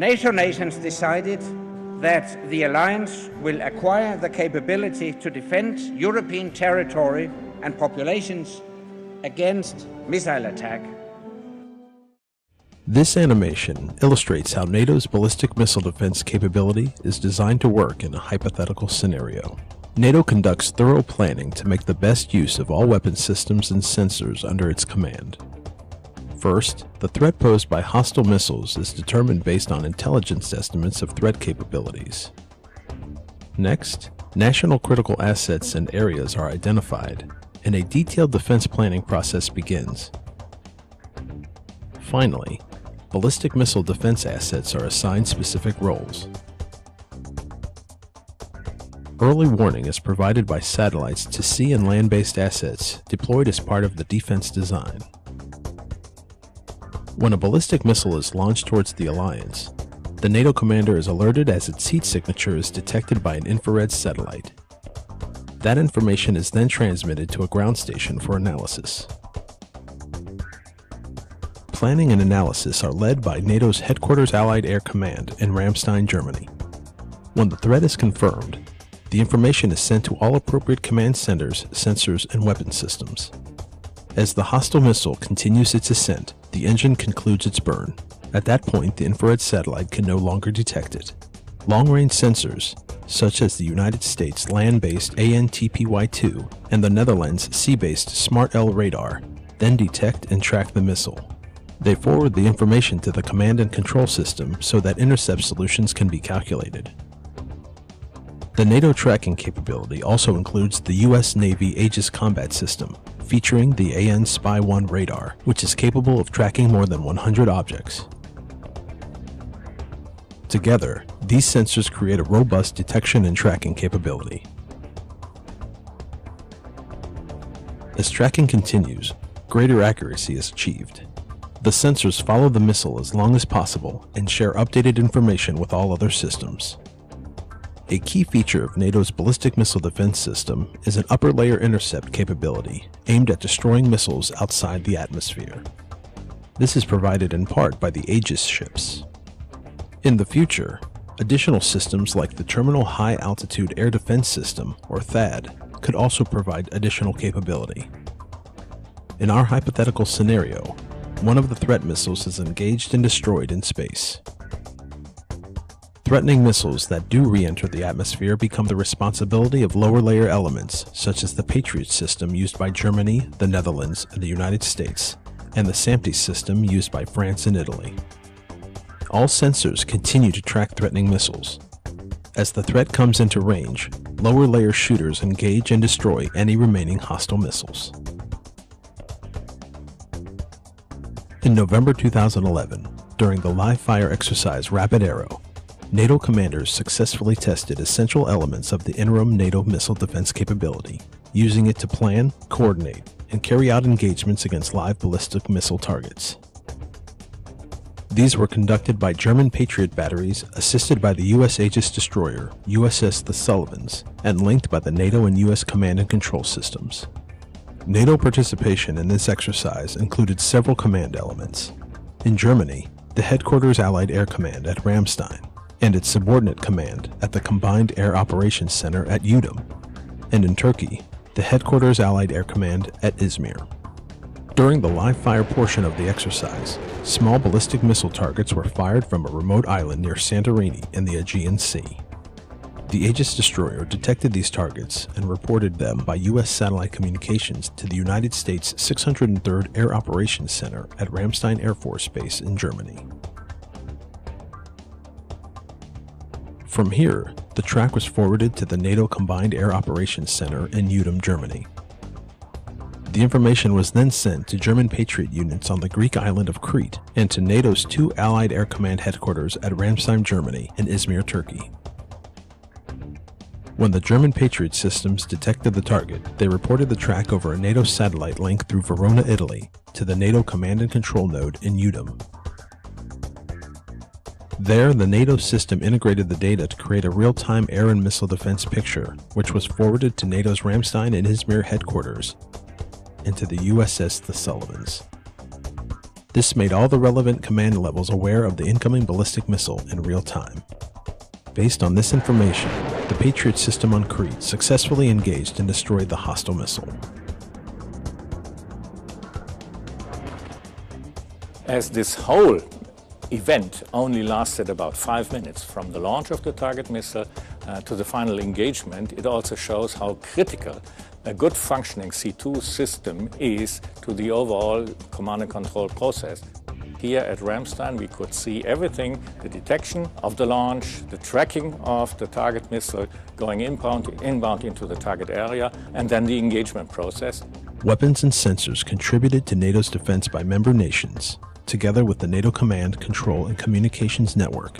NATO nations decided that the alliance will acquire the capability to defend European territory and populations against missile attack. This animation illustrates how NATO's ballistic missile defense capability is designed to work in a hypothetical scenario. NATO conducts thorough planning to make the best use of all weapon systems and sensors under its command. First, the threat posed by hostile missiles is determined based on intelligence estimates of threat capabilities. Next, national critical assets and areas are identified, and a detailed defense planning process begins. Finally, ballistic missile defense assets are assigned specific roles. Early warning is provided by satellites to sea and land-based assets deployed as part of the defense design. When a ballistic missile is launched towards the alliance, the NATO commander is alerted as its heat signature is detected by an infrared satellite. That information is then transmitted to a ground station for analysis. Planning and analysis are led by NATO's Headquarters Allied Air Command in Ramstein, Germany. When the threat is confirmed, the information is sent to all appropriate command centers, sensors, and weapon systems. As the hostile missile continues its ascent, the engine concludes its burn. At that point, the infrared satellite can no longer detect it. Long-range sensors, such as the United States land-based ANTPY-2 and the Netherlands sea-based SMART-L radar, then detect and track the missile. They forward the information to the command and control system so that intercept solutions can be calculated. The NATO tracking capability also includes the U.S. Navy Aegis Combat System, featuring the AN Spy-1 radar, which is capable of tracking more than 100 objects. Together, these sensors create a robust detection and tracking capability. As tracking continues, greater accuracy is achieved. The sensors follow the missile as long as possible and share updated information with all other systems. A key feature of NATO's ballistic missile defense system is an upper layer intercept capability aimed at destroying missiles outside the atmosphere. This is provided in part by the Aegis ships. In the future, additional systems like the Terminal High Altitude Air Defense System, or THAAD, could also provide additional capability. In our hypothetical scenario, one of the threat missiles is engaged and destroyed in space. Threatening missiles that do re-enter the atmosphere become the responsibility of lower layer elements such as the Patriot system used by Germany, the Netherlands, and the United States, and the SAMP/T system used by France and Italy. All sensors continue to track threatening missiles. As the threat comes into range, lower layer shooters engage and destroy any remaining hostile missiles. In November 2011, during the live-fire exercise Rapid Arrow, NATO commanders successfully tested essential elements of the interim NATO missile defense capability, using it to plan, coordinate, and carry out engagements against live ballistic missile targets. These were conducted by German Patriot batteries assisted by the U.S. Aegis destroyer USS The Sullivans and linked by the NATO and U.S. command and control systems. NATO participation in this exercise included several command elements. In Germany, the Headquarters Allied Air Command at Ramstein, and its subordinate command at the Combined Air Operations Center at Udum, and in Turkey, the Headquarters Allied Air Command at Izmir. During the live-fire portion of the exercise, small ballistic missile targets were fired from a remote island near Santorini in the Aegean Sea. The Aegis destroyer detected these targets and reported them by U.S. satellite communications to the United States 603rd Air Operations Center at Ramstein Air Force Base in Germany. From here, the track was forwarded to the NATO Combined Air Operations Center in Udum, Germany. The information was then sent to German Patriot units on the Greek island of Crete and to NATO's two Allied Air Command headquarters at Ramstein, Germany and Izmir, Turkey. When the German Patriot systems detected the target, they reported the track over a NATO satellite link through Verona, Italy, to the NATO Command and Control node in Udum. There, the NATO system integrated the data to create a real-time air and missile defense picture, which was forwarded to NATO's Ramstein and Izmir headquarters, and to the USS The Sullivans. This made all the relevant command levels aware of the incoming ballistic missile in real time. Based on this information, the Patriot system on Crete successfully engaged and destroyed the hostile missile. As this whole event only lasted about 5 minutes from the launch of the target missile to the final engagement, it also shows how critical a good functioning C2 system is to the overall command and control process. Here at Ramstein we could see everything, the detection of the launch, the tracking of the target missile going inbound into the target area, and then the engagement process. Weapons and sensors contributed to NATO's defense by member nations, together with the NATO Command, Control, and Communications Network,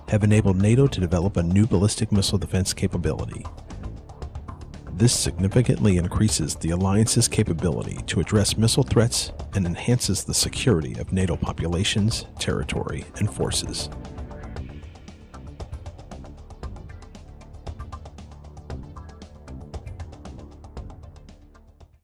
have enabled NATO to develop a new ballistic missile defense capability. This significantly increases the alliance's capability to address missile threats and enhances the security of NATO populations, territory, and forces.